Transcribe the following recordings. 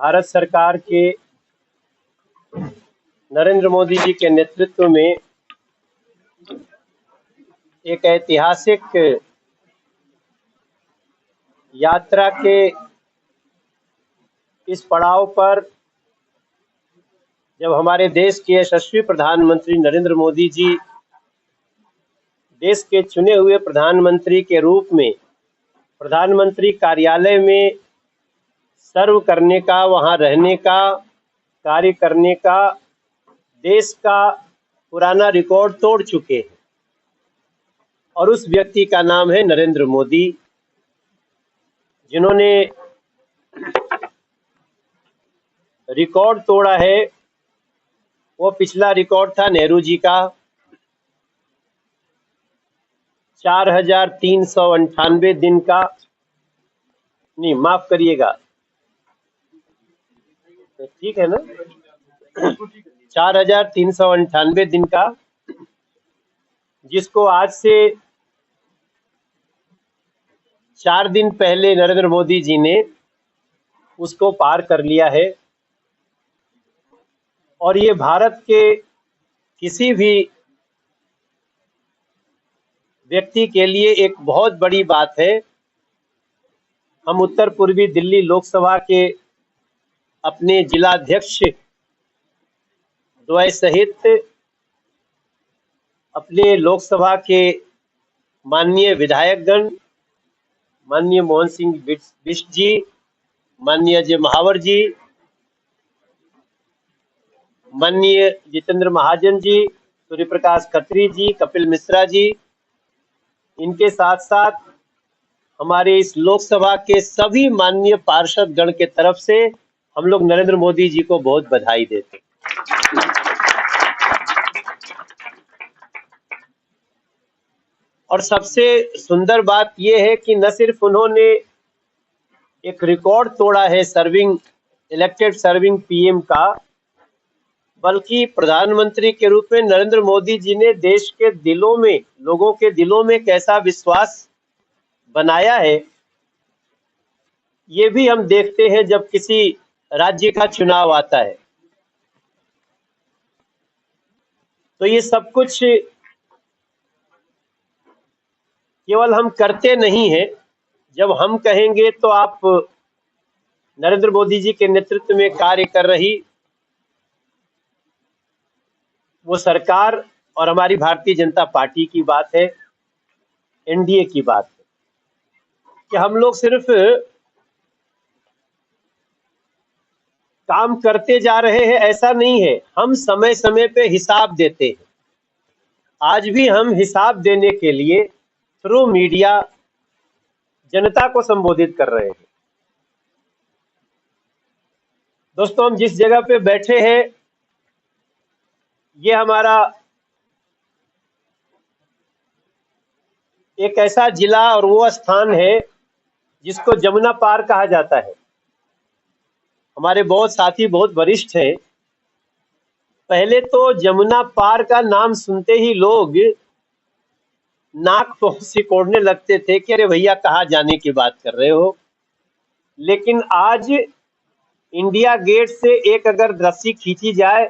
भारत सरकार के नरेंद्र मोदी जी के नेतृत्व में एक ऐतिहासिक यात्रा के इस पड़ाव पर जब हमारे देश के यशस्वी प्रधानमंत्री नरेंद्र मोदी जी देश के चुने हुए प्रधानमंत्री के रूप में प्रधानमंत्री कार्यालय में सर्व करने का, वहां रहने का, कार्य करने का देश का पुराना रिकॉर्ड तोड़ चुके हैं। और उस व्यक्ति का नाम है नरेंद्र मोदी, जिन्होंने रिकॉर्ड तोड़ा है। वो पिछला रिकॉर्ड था नेहरू जी का 4,398 दिन का, नहीं माफ करिएगा, ठीक है ना, 4,398 दिन का, जिसको आज से 4 दिन पहले नरेंद्र मोदी जी ने उसको पार कर लिया है। और ये भारत के किसी भी व्यक्ति के लिए एक बहुत बड़ी बात है। हम उत्तर पूर्वी दिल्ली लोकसभा के अपने जिलाध्यक्ष द्वय सहित अपने लोकसभा के माननीय विधायकगण, माननीय मोहन सिंह बिष्ट जी, माननीय अजय महावर जी, माननीय जितेंद्र महाजन जी, सूर्य प्रकाश खत्री जी, कपिल मिश्रा जी, इनके साथ साथ हमारे इस लोकसभा के सभी माननीय पार्षद गण के तरफ से हम लोग नरेंद्र मोदी जी को बहुत बधाई देते हैं। और सबसे सुंदर बात यह है कि न सिर्फ उन्होंने एक रिकॉर्ड तोड़ा है इलेक्टेड सर्विंग पीएम का, बल्कि प्रधानमंत्री के रूप में नरेंद्र मोदी जी ने देश के दिलों में, लोगों के दिलों में कैसा विश्वास बनाया है, ये भी हम देखते हैं जब किसी राज्य का चुनाव आता है। तो ये सब कुछ केवल हम करते नहीं हैं। जब हम कहेंगे तो आप नरेंद्र मोदी जी के नेतृत्व में कार्य कर रही वो सरकार और हमारी भारतीय जनता पार्टी की बात है, एनडीए की बात है, कि हम लोग सिर्फ काम करते जा रहे हैं ऐसा नहीं है, हम समय समय पे हिसाब देते हैं। आज भी हम हिसाब देने के लिए थ्रू मीडिया जनता को संबोधित कर रहे हैं। दोस्तों, हम जिस जगह पे बैठे हैं ये हमारा एक ऐसा जिला और वो स्थान है जिसको जमुना पार कहा जाता है। हमारे बहुत साथी बहुत वरिष्ठ हैं। पहले तो जमुना पार का नाम सुनते ही लोग नाक को सिकोड़ने लगते थे कि अरे भैया कहाँ जाने की बात कर रहे हो। लेकिन आज इंडिया गेट से एक अगर रस्सी खींची जाए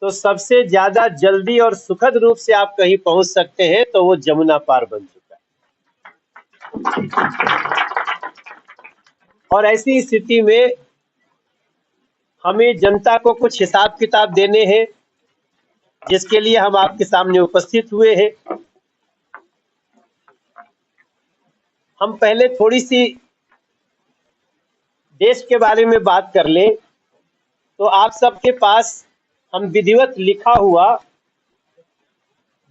तो सबसे ज्यादा जल्दी और सुखद रूप से आप कहीं पहुंच सकते हैं, तो वो जमुना पार बन चुका है। और ऐसी स्थिति में हमें जनता को कुछ हिसाब किताब देने हैं, जिसके लिए हम आपके सामने उपस्थित हुए हैं। हम पहले थोड़ी सी देश के बारे में बात कर लें तो आप सबके पास हम विधिवत लिखा हुआ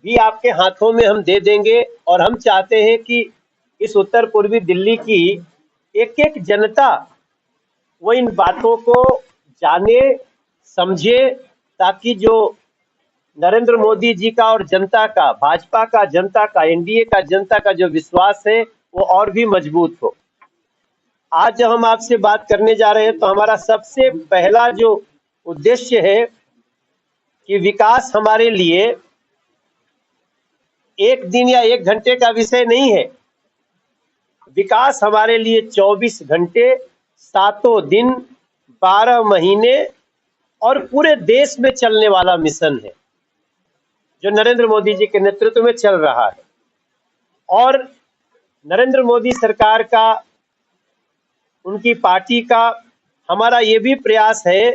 भी आपके हाथों में हम दे देंगे। और हम चाहते हैं कि इस उत्तर पूर्वी दिल्ली की एक एक जनता वो इन बातों को जाने, समझे, ताकि जो नरेंद्र मोदी जी का और जनता का, भाजपा का, जनता का, एनडीए का, जनता का जो विश्वास है वो और भी मजबूत हो। आज जब हम आपसे बात करने जा रहे हैं तो हमारा सबसे पहला जो उद्देश्य है कि विकास हमारे लिए एक दिन या एक घंटे का विषय नहीं है। विकास हमारे लिए 24 घंटे, सातों दिन, 12 महीने और पूरे देश में चलने वाला मिशन है जो नरेंद्र मोदी जी के नेतृत्व में चल रहा है। और नरेंद्र मोदी सरकार का, उनकी पार्टी का, हमारा ये भी प्रयास है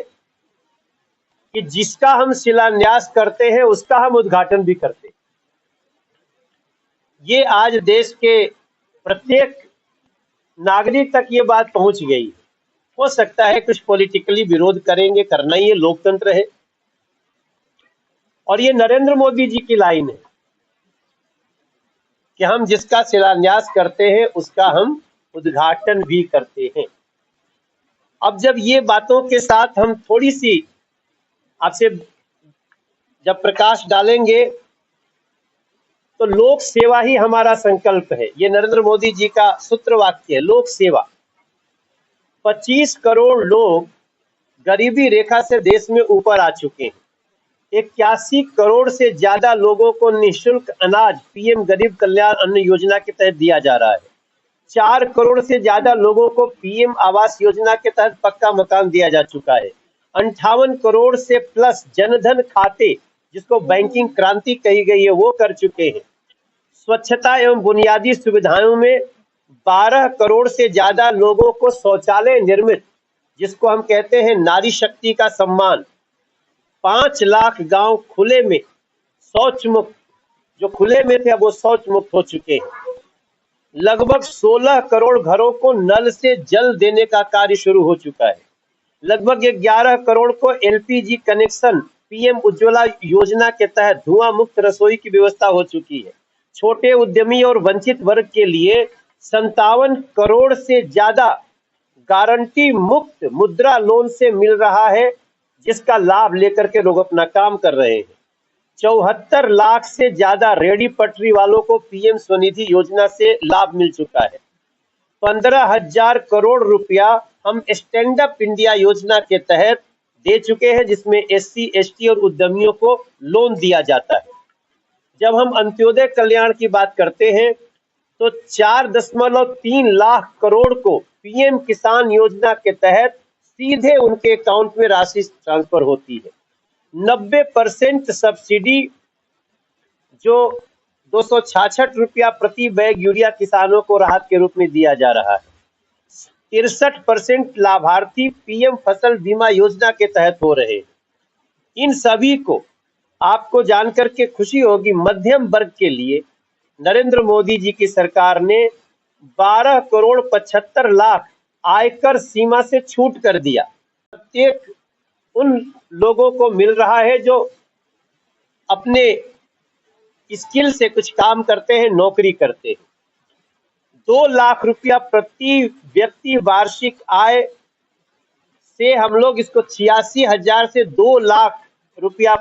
कि जिसका हम शिलान्यास करते हैं उसका हम उद्घाटन भी करते हैं। ये आज देश के प्रत्येक नागरिक तक ये बात पहुंच गई। हो सकता है कुछ पॉलिटिकली विरोध करेंगे, करना ही ये लोकतंत्र है, और ये नरेंद्र मोदी जी की लाइन है कि हम जिसका शिलान्यास करते हैं उसका हम उद्घाटन भी करते हैं। अब जब ये बातों के साथ हम थोड़ी सी आपसे जब प्रकाश डालेंगे तो लोक सेवा ही हमारा संकल्प है। ये नरेंद्र मोदी जी का सूत्र वाक्य है, लोक सेवा। 25 करोड़ लोग गरीबी रेखा से देश में ऊपर आ चुके हैं। 81 करोड़ से ज्यादा लोगों को निःशुल्क अनाज पीएम गरीब कल्याण अन्न योजना के तहत दिया जा रहा है। 4 करोड़ से ज्यादा लोगों को पीएम आवास योजना के तहत पक्का मकान दिया जा चुका है। 58 करोड़ से प्लस जनधन खाते, जिसको बैंकिंग क्रांति कही गई है, वो कर चुके हैं। स्वच्छता एवं बुनियादी सुविधाओं में 12 करोड़ से ज्यादा लोगों को शौचालय निर्मित, जिसको हम कहते हैं नारी शक्ति का सम्मान। 5 लाख गांव खुले में शौच मुक्त, जो खुले में थे अब वो शौच मुक्त हो चुके हैं। लगभग 16 करोड़ घरों को नल से जल देने का कार्य शुरू हो चुका है। लगभग 11 करोड़ को एलपीजी कनेक्शन पीएम उज्ज्वला योजना के तहत धुआं मुक्त रसोई की व्यवस्था हो चुकी है। छोटे उद्यमी और वंचित वर्ग के लिए 57 करोड़ से ज्यादा गारंटी मुक्त मुद्रा लोन से मिल रहा है, जिसका लाभ लेकर के लोग अपना काम कर रहे हैं। 74 लाख से ज्यादा रेहड़ी पटरी वालों को पीएम स्वनिधि योजना से लाभ मिल चुका है। 15,000 करोड़ रुपया हम स्टैंड अप इंडिया योजना के तहत दे चुके हैं, जिसमें एससी, एसटी और उद्यमियों को लोन दिया जाता है। जब हम अंत्योदय कल्याण की बात करते हैं तो 4.3 लाख करोड़ को पीएम किसान योजना के तहत सीधे उनके अकाउंट में राशि ट्रांसफर होती है। 90% सब्सिडी, जो 266 रुपया प्रति बैग यूरिया किसानों को राहत के रूप में दिया जा रहा है। 63% लाभार्थी पीएम फसल बीमा योजना के तहत हो रहे हैं। इन सभी को आपको जानकर के खुशी होगी, मध्यम वर्ग के लिए नरेंद्र मोदी जी की सरकार ने 12 करोड़ 75 लाख आयकर सीमा से छूट कर दिया। प्रत्येक उन लोगों को मिल रहा है जो अपने स्किल से कुछ काम करते हैं, नौकरी करते हैं। 2 लाख रुपया प्रति व्यक्ति वार्षिक आय से हम लोग इसको 86,000 से 2 लाख रुपया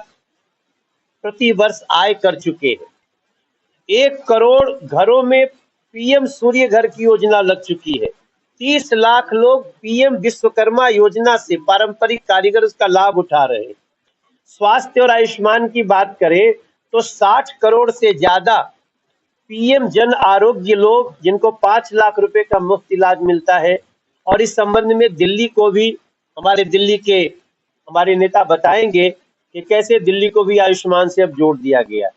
प्रति वर्ष आय कर चुके हैं। 1 करोड़ घरों में पीएम सूर्य घर की योजना लग चुकी है। 30 लाख लोग पीएम विश्वकर्मा योजना से पारंपरिक कारीगर उसका लाभ उठा रहे हैं। स्वास्थ्य और आयुष्मान की बात करें तो 60 करोड़ से ज्यादा पीएम जन आरोग्य लोग, जिनको 5 लाख रुपए का मुफ्त इलाज मिलता है। और इस संबंध में दिल्ली को भी, हमारे दिल्ली के हमारे नेता बताएंगे कि कैसे दिल्ली को भी आयुष्मान से अब जोड़ दिया गया।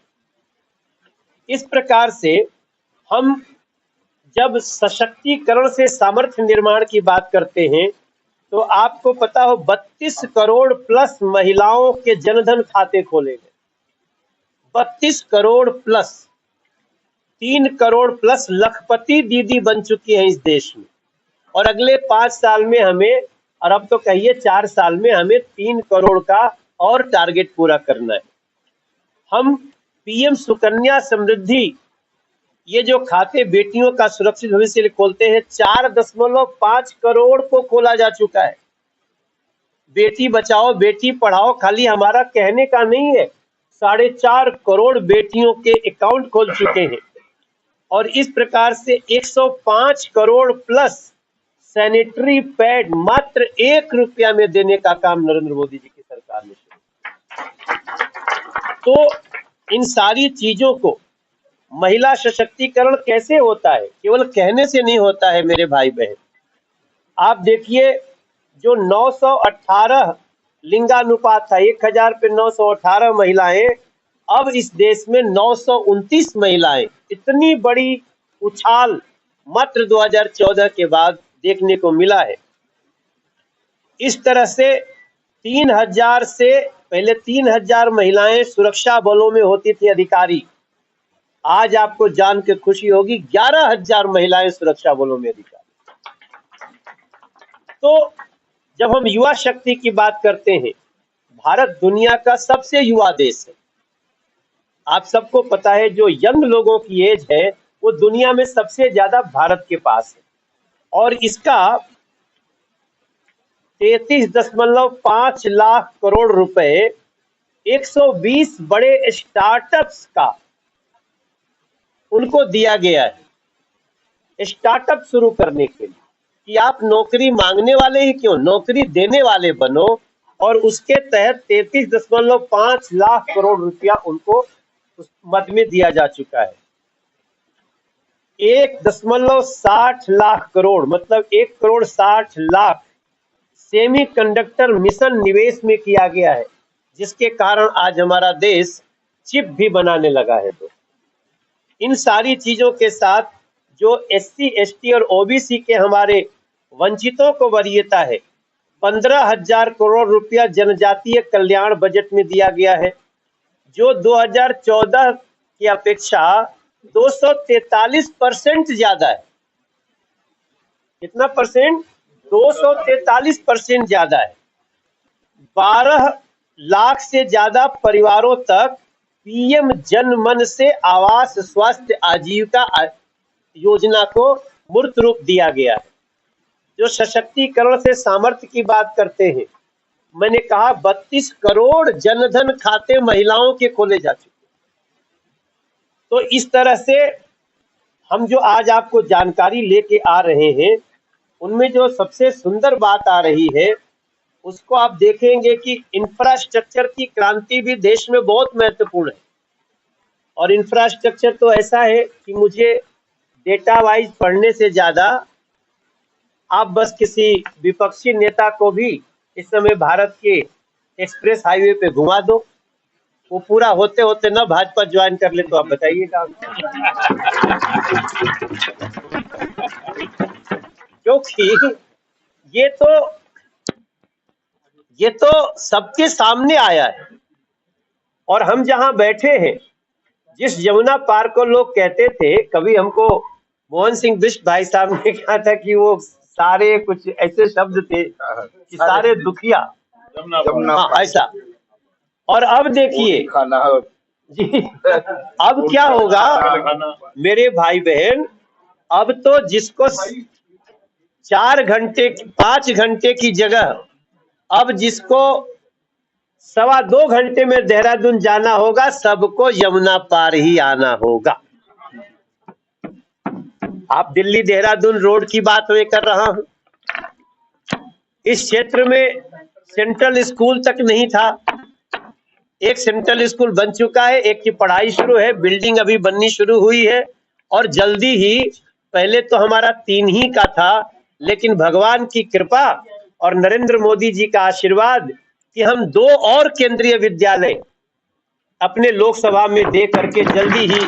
इस प्रकार से हम जब सशक्तिकरण से सामर्थ्य निर्माण की बात करते हैं तो आपको पता हो 32 करोड़ प्लस महिलाओं के जनधन खाते खोले गए। 32 करोड़ प्लस, 3 करोड़ प्लस लखपति दीदी बन चुकी हैं इस देश में। और अगले 5 साल में हमें, और अब तो कहिए 4 साल में हमें 3 करोड़ का और टारगेट पूरा करना है। हम पीएम सुकन्या समृद्धि, ये जो खाते बेटियों का सुरक्षित भविष्य लिए खोलते हैं, 4.5 करोड़ को खोला जा चुका है। बेटी बचाओ बेटी पढ़ाओ खाली हमारा कहने का नहीं है, 4.5 करोड़ बेटियों के अकाउंट खोल चुके हैं। और इस प्रकार से 105 करोड़ प्लस सैनिटरी पैड मात्र 1 रुपया में देने का काम नरेंद्र मोदी जी की सरकार ने शुरू। तो इन सारी चीजों को, महिला सशक्तिकरण कैसे होता है, केवल कहने से नहीं होता है मेरे भाई बहन। आप देखिए, जो 918 लिंगानुपात था, 1000 पे 918 महिलाएं, अब इस देश में 929 महिलाएं। इतनी बड़ी उछाल मात्र 2014 के बाद देखने को मिला है। इस तरह से 3000 से पहले 3000 महिलाएं सुरक्षा बलों में होती थी अधिकारी, आज आपको जान के खुशी होगी 11000 महिलाएं सुरक्षा बलों में अधिकारी। तो जब हम युवा शक्ति की बात करते हैं, भारत दुनिया का सबसे युवा देश है। आप सबको पता है जो यंग लोगों की एज है वो दुनिया में सबसे ज्यादा भारत के पास है, और इसका 33.5 लाख करोड़ रुपए 120 बड़े स्टार्टअप्स का उनको दिया गया है, स्टार्टअप शुरू करने के लिए, कि आप नौकरी मांगने वाले ही क्यों, नौकरी देने वाले बनो। और उसके तहत 33.5 लाख करोड़ रुपया उनको उस मद में दिया जा चुका है। 1.60 लाख करोड़ मतलब 1,60,00,000 सेमीकंडक्टर मिशन निवेश में किया गया है, जिसके कारण आज हमारा देश चिप भी बनाने लगा है। तो इन सारी चीजों के साथ जो SC ST और OBC के हमारे वंचितों को वरीयता है, 15,000 करोड़ रुपया जनजातीय कल्याण बजट में दिया गया है, जो 2014 की अपेक्षा 243% ज्यादा है। कितना परसेंट? 243% ज्यादा है। 12 लाख से ज्यादा परिवारों तक PM जन मन से आवास, स्वास्थ्य, आजीविका योजना को मूर्त रूप दिया गया है। जो सशक्तिकरण से सामर्थ्य की बात करते हैं, मैंने कहा 32 करोड़ जनधन खाते महिलाओं के खोले जा चुके। तो इस तरह से हम जो आज आपको जानकारी लेके आ रहे हैं, उनमें जो सबसे सुंदर बात आ रही है उसको आप देखेंगे कि इंफ्रास्ट्रक्चर की क्रांति भी देश में बहुत महत्वपूर्ण है। और इंफ्रास्ट्रक्चर तो ऐसा है कि मुझे डेटा वाइज पढ़ने से ज्यादा आप बस किसी विपक्षी नेता को भी इस समय भारत के एक्सप्रेस हाईवे पे घुमा दो, वो पूरा होते होते ना भाजपा ज्वाइन कर ले, तो आप बताइएगा। क्योंकि ये तो सबके सामने आया है। और हम जहां बैठे हैं, जिस यमुना पार को लोग कहते थे, कभी हमको मोहन सिंह बिष्ट भाई साहब ने कहा था कि वो सारे कुछ ऐसे शब्द थे कि सारे दुखिया, हाँ ऐसा। और अब देखिए जी, अब क्या होगा मेरे भाई बहन, अब तो जिसको 4 घंटे 5 घंटे की जगह अब जिसको 2.25 घंटे में देहरादून जाना होगा, सबको यमुना पार ही आना होगा। आप दिल्ली देहरादून रोड की बात मैं कर रहा हूं। इस क्षेत्र में सेंट्रल स्कूल तक नहीं था, एक सेंट्रल स्कूल बन चुका है, एक की पढ़ाई शुरू है, बिल्डिंग अभी बननी शुरू हुई है, और जल्दी ही, पहले तो हमारा 3 ही का था, लेकिन भगवान की कृपा और नरेंद्र मोदी जी का आशीर्वाद कि हम 2 और केंद्रीय विद्यालय अपने लोकसभा में दे करके जल्दी ही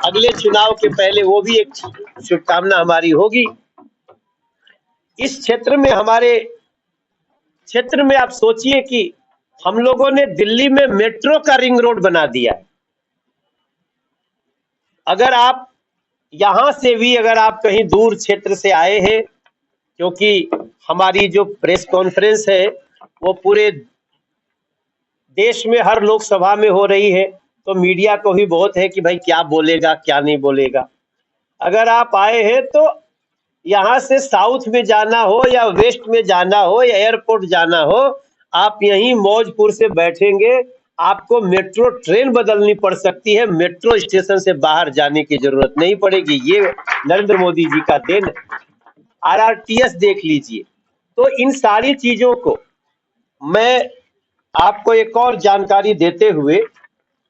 अगले चुनाव के पहले, वो भी एक शुभकामना हमारी होगी। इस क्षेत्र में, हमारे क्षेत्र में आप सोचिए कि हम लोगों ने दिल्ली में मेट्रो का रिंग रोड बना दिया है। अगर आप यहां से भी, अगर आप कहीं दूर क्षेत्र से आए हैं, क्योंकि हमारी जो प्रेस कॉन्फ्रेंस है वो पूरे देश में हर लोकसभा में हो रही है, तो मीडिया को भी बहुत है कि भाई क्या बोलेगा क्या नहीं बोलेगा। अगर आप आए हैं तो यहाँ से साउथ में जाना हो या वेस्ट में जाना हो या एयरपोर्ट जाना हो, आप यहीं मौजपुर से बैठेंगे, आपको मेट्रो ट्रेन बदलनी पड़ सकती है, मेट्रो स्टेशन से बाहर जाने की जरूरत नहीं पड़ेगी। ये नरेंद्र मोदी जी का देन है। RRTS देख लीजिए। तो इन सारी चीजों को मैं आपको एक और जानकारी देते हुए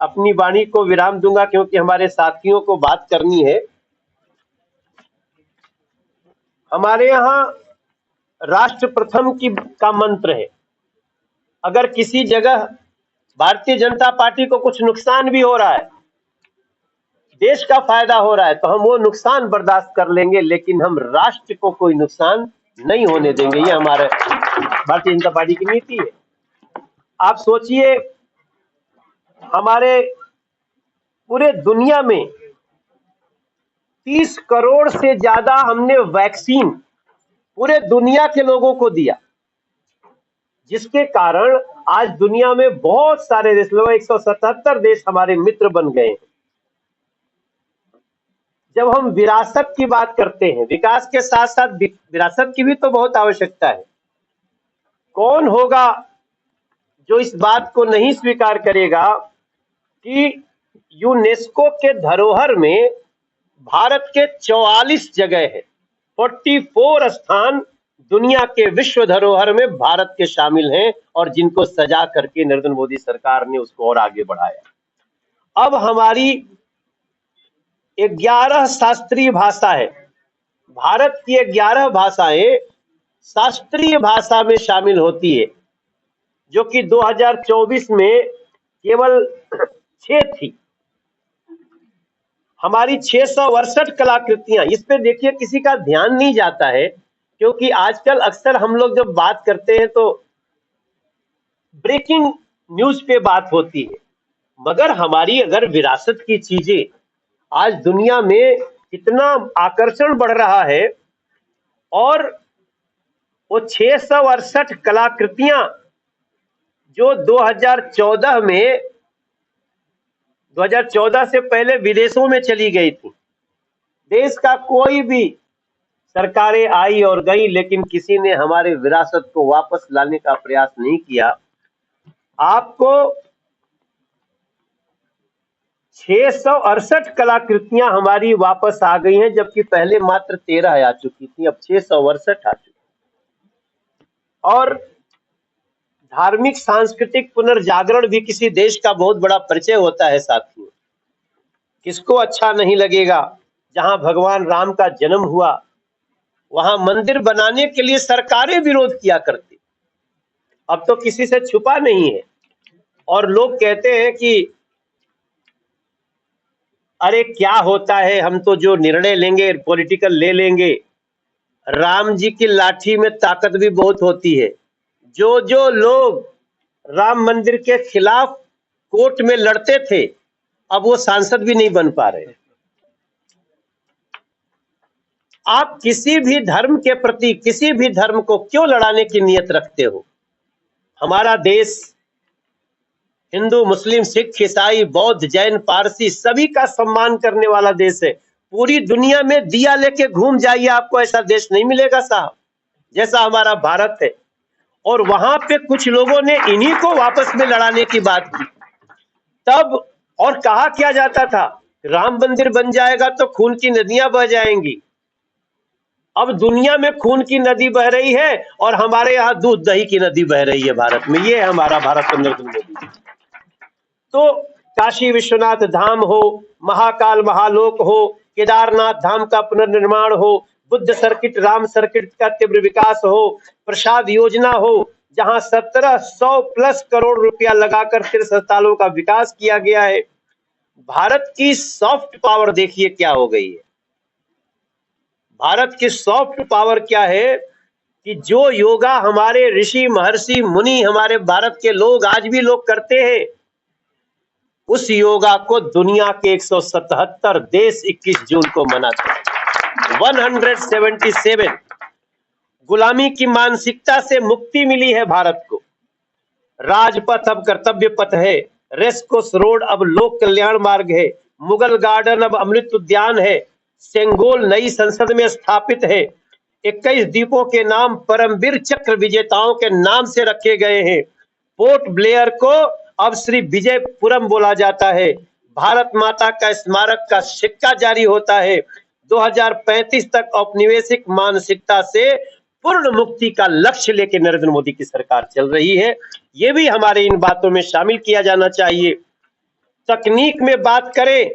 अपनी वाणी को विराम दूंगा, क्योंकि हमारे साथियों को बात करनी है। हमारे यहाँ राष्ट्र प्रथम की का मंत्र है। अगर किसी जगह भारतीय जनता पार्टी को कुछ नुकसान भी हो रहा है, देश का फायदा हो रहा है, तो हम वो नुकसान बर्दाश्त कर लेंगे, लेकिन हम राष्ट्र को कोई नुकसान नहीं होने देंगे। ये हमारे भारतीय जनता पार्टी की नीति है। आप सोचिए, हमारे पूरे दुनिया में 30 करोड़ से ज्यादा हमने वैक्सीन पूरे दुनिया के लोगों को दिया, जिसके कारण आज दुनिया में बहुत सारे देश, लगभग 177 देश हमारे मित्र बन गए हैं। जब हम विरासत की बात करते हैं, विकास के साथ साथ विरासत की भी तो बहुत आवश्यकता है। कौन होगा जो इस बात को नहीं स्वीकार करेगा कि यूनेस्को के धरोहर में भारत के 44 जगह है, 44 स्थान दुनिया के विश्व धरोहर में भारत के शामिल हैं, और जिनको सजा करके नरेंद्र मोदी सरकार ने उसको और आगे बढ़ाया। अब हमारी 11 शास्त्रीय भाषा है। भारत की 11 भाषाएं शास्त्रीय भाषा में शामिल होती है, जो कि 2024 में केवल 6 थी। हमारी 668 कलाकृतियां, इस पे देखिए किसी का ध्यान नहीं जाता है, क्योंकि आजकल अक्सर हम लोग जब बात करते हैं तो ब्रेकिंग न्यूज पे बात होती है, मगर हमारी अगर विरासत की चीजें आज दुनिया में इतना आकर्षण बढ़ रहा है, और वो 668 कलाकृतियां जो 2014 से पहले विदेशों में चली गई थी। देश का कोई भी सरकारें आई और गई, लेकिन किसी ने हमारे विरासत को वापस लाने का प्रयास नहीं किया। आपको 668 कलाकृतियां हमारी वापस आ गई हैं, जबकि पहले मात्र 13 आ चुकी थी, अब 668 आ चुकी। और धार्मिक सांस्कृतिक पुनर्जागरण भी किसी देश का बहुत बड़ा परिचय होता है साथियों। किसको अच्छा नहीं लगेगा, जहां भगवान राम का जन्म हुआ वहां मंदिर बनाने के लिए सरकारें विरोध किया करती, अब तो किसी से छुपा नहीं है। और लोग कहते हैं कि अरे क्या होता है, हम तो जो निर्णय लेंगे पॉलिटिकल ले लेंगे। राम जी की लाठी में ताकत भी बहुत होती है। जो लोग राम मंदिर के खिलाफ कोर्ट में लड़ते थे, अब वो सांसद भी नहीं बन पा रहे। आप किसी भी धर्म के प्रति, किसी भी धर्म को क्यों लड़ाने की नीयत रखते हो? हमारा देश हिंदू, मुस्लिम, सिख, ईसाई, बौद्ध, जैन, पारसी सभी का सम्मान करने वाला देश है। पूरी दुनिया में दिया लेके घूम जाइए, आपको ऐसा देश नहीं मिलेगा साहब, जैसा हमारा भारत है। और वहां पे कुछ लोगों ने इन्हीं को वापस में लड़ाने की बात की तब, और कहा क्या जाता था, राम मंदिर बन जाएगा तो खून की नदियां बह जाएंगी। अब दुनिया में खून की नदी बह रही है, और हमारे यहाँ दूध दही की नदी बह रही है भारत में। ये है हमारा भारत नरेंद्र मोदी। तो काशी विश्वनाथ धाम हो, महाकाल महालोक हो, केदारनाथ धाम का पुनर्निर्माण हो, बुद्ध सर्किट, राम सर्किट का तीव्र विकास हो, प्रसाद योजना हो, जहां 1700 प्लस करोड़ रुपया लगाकर तीर्थ स्थलों का विकास किया गया है। भारत की सॉफ्ट पावर देखिए क्या हो गई है। भारत की सॉफ्ट पावर क्या है कि जो योगा हमारे ऋषि महर्षि मुनि, हमारे भारत के लोग आज भी लोग करते हैं, उस योगा को दुनिया के 177 देश 21 जून को मनाते हैं। 177 गुलामी की मानसिकता से मुक्ति मिली है भारत को। राजपथ अब कर्तव्य पथ है, रेसकोर्स रोड अब लोक कल्याण मार्ग है, मुगल गार्डन अब अमृत उद्यान है, सेंगोल नई संसद में स्थापित है, 21 द्वीपों के नाम परमवीर चक्र विजेताओं के नाम से रखे गए हैं। पोर्ट ब्लेयर को अब श्री विजयपुरम बोला जाता है। भारत माता का स्मारक का सिक्का जारी होता है। 2035 तक औपनिवेशिक मानसिकता से पूर्ण मुक्ति का लक्ष्य लेकर नरेंद्र मोदी की सरकार चल रही है। ये भी हमारे इन बातों में शामिल किया जाना चाहिए। तकनीक में बात करें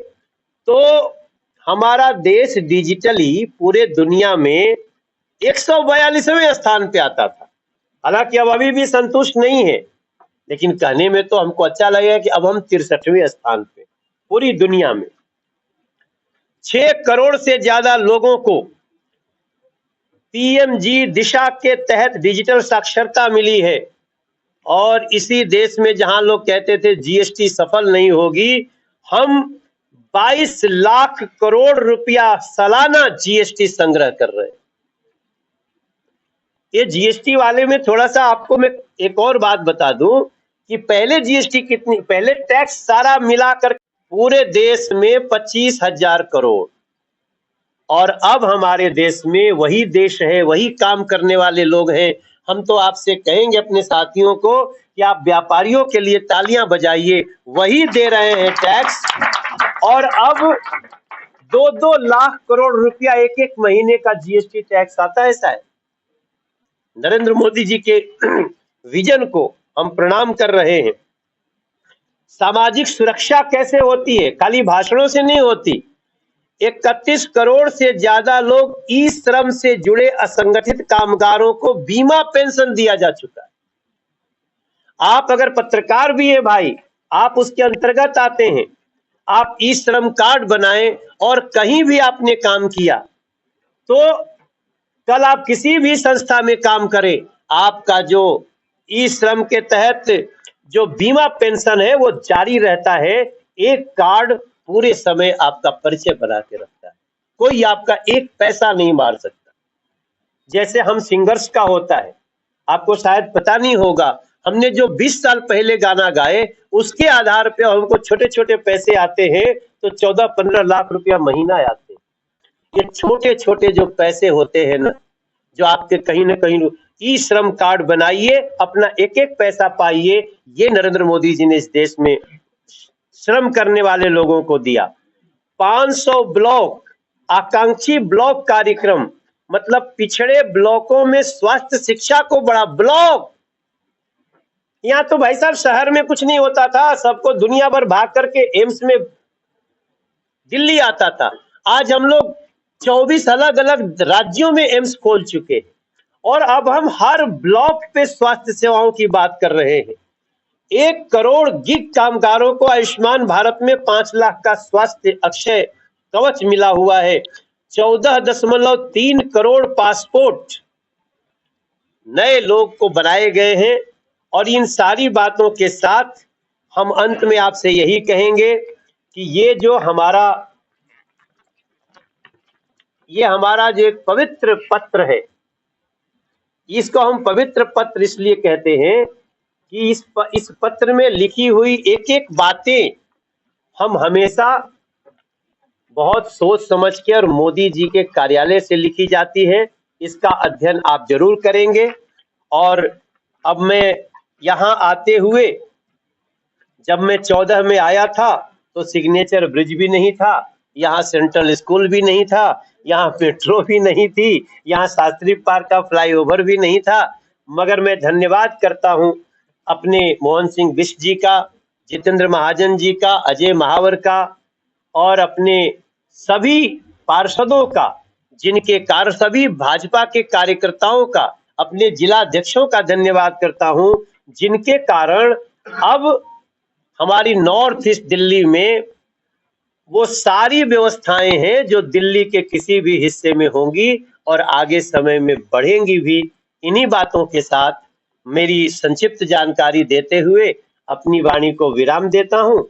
तो हमारा देश डिजिटली पूरे दुनिया में 142वें स्थान पे आता था। हालांकि अब अभी भी संतुष्ट नहीं है, लेकिन कहने में तो हमको अच्छा लगेगा कि अब हम 63वें स्थान पे पूरी दुनिया में। 6 करोड़ से ज्यादा लोगों को पीएमजी दिशा के तहत डिजिटल साक्षरता मिली है। और इसी देश में जहां लोग कहते थे जीएसटी सफल नहीं होगी, हम 22 लाख करोड़ रुपया सालाना जीएसटी संग्रह कर रहे हैं। ये जीएसटी वाले में थोड़ा सा आपको मैं एक और बात बता दूं कि पहले जीएसटी कितनी, पहले टैक्स सारा मिलाकर पूरे देश में 25,000 करोड़, और अब हमारे देश में वही देश है, वही काम करने वाले लोग हैं। हम तो आपसे कहेंगे अपने साथियों को कि आप व्यापारियों के लिए तालियां बजाइए, वही दे रहे हैं टैक्स। और अब 2-2 लाख करोड़ रुपया एक एक महीने का जीएसटी टैक्स आता है। ऐसा है। नरेंद्र मोदी जी के विजन को हम प्रणाम कर रहे हैं। सामाजिक सुरक्षा कैसे होती है? खाली भाषणों से नहीं होती। 31 करोड़ से ज्यादा लोग ई श्रम से जुड़े असंगठित कामगारों को बीमा पेंशन दिया जा चुका है। आप अगर पत्रकार भी है भाई, आप उसके अंतर्गत आते हैं। आप ई श्रम कार्ड बनाएं और कहीं भी आपने काम किया तो कल आप किसी भी संस्था में काम करें, आपका जो ई श्रम के तहत जो बीमा पेंशन है वो जारी रहता है। एक कार्ड पूरे समय आपका परिचय बना के रखता है, कोई आपका एक पैसा नहीं मार सकता। जैसे हम सिंगर्स का होता है, आपको शायद पता नहीं होगा, हमने जो 20 साल पहले गाना गाए उसके आधार पे हमको छोटे छोटे पैसे आते हैं, तो 14-15 लाख रुपया महीना आते हैं। ये छोटे छोटे जो पैसे होते हैं ना, जो आपके कहीं ना कहीं, ई श्रम कार्ड बनाइए, अपना एक एक पैसा पाइए। ये नरेंद्र मोदी जी ने इस देश में श्रम करने वाले लोगों को दिया। 500 ब्लॉक आकांक्षी ब्लॉक कार्यक्रम, मतलब पिछड़े ब्लॉकों में स्वास्थ्य शिक्षा को बड़ा ब्लॉक। यहाँ तो भाई साहब शहर में कुछ नहीं होता था, सबको दुनिया भर भाग करके एम्स में दिल्ली आता था। आज हम लोग 24 अलग अलग राज्यों में एम्स खोल चुके हैं, और अब हम हर ब्लॉक पे स्वास्थ्य सेवाओं की बात कर रहे हैं। 1 करोड़ गिग कामगारों को आयुष्मान भारत में 5 लाख का स्वास्थ्य अक्षय कवच मिला हुआ है। 14.3 करोड़ पासपोर्ट नए लोग को बनाए गए हैं। और इन सारी बातों के साथ हम अंत में आपसे यही कहेंगे कि ये हमारा जो एक पवित्र पत्र है, इसको हम पवित्र पत्र इसलिए कहते हैं कि इस पत्र में लिखी हुई एक एक बातें हम हमेशा बहुत सोच समझ के, और मोदी जी के कार्यालय से लिखी जाती है। इसका अध्ययन आप जरूर करेंगे। और अब मैं यहाँ आते हुए, जब मैं 14 में आया था तो सिग्नेचर ब्रिज भी नहीं था, यहाँ सेंट्रल स्कूल भी नहीं था, यहाँ मेट्रो भी नहीं थी, यहाँ शास्त्री पार्क का फ्लाईओवर भी नहीं था। मगर मैं धन्यवाद करता हूँ अपने मोहन सिंह बिष्ट जी का, जितेंद्र महाजन जी का, अजय महावर का, और अपने सभी पार्षदों का, जिनके कार्य, सभी भाजपा के कार्यकर्ताओं का, अपने जिला अध्यक्षों का धन्यवाद करता हूं, जिनके कारण अब हमारी नॉर्थ ईस्ट दिल्ली में वो सारी व्यवस्थाएं हैं जो दिल्ली के किसी भी हिस्से में होंगी और आगे समय में बढ़ेंगी भी। इन्हीं बातों के साथ मेरी संक्षिप्त जानकारी देते हुए अपनी वाणी को विराम देता हूं।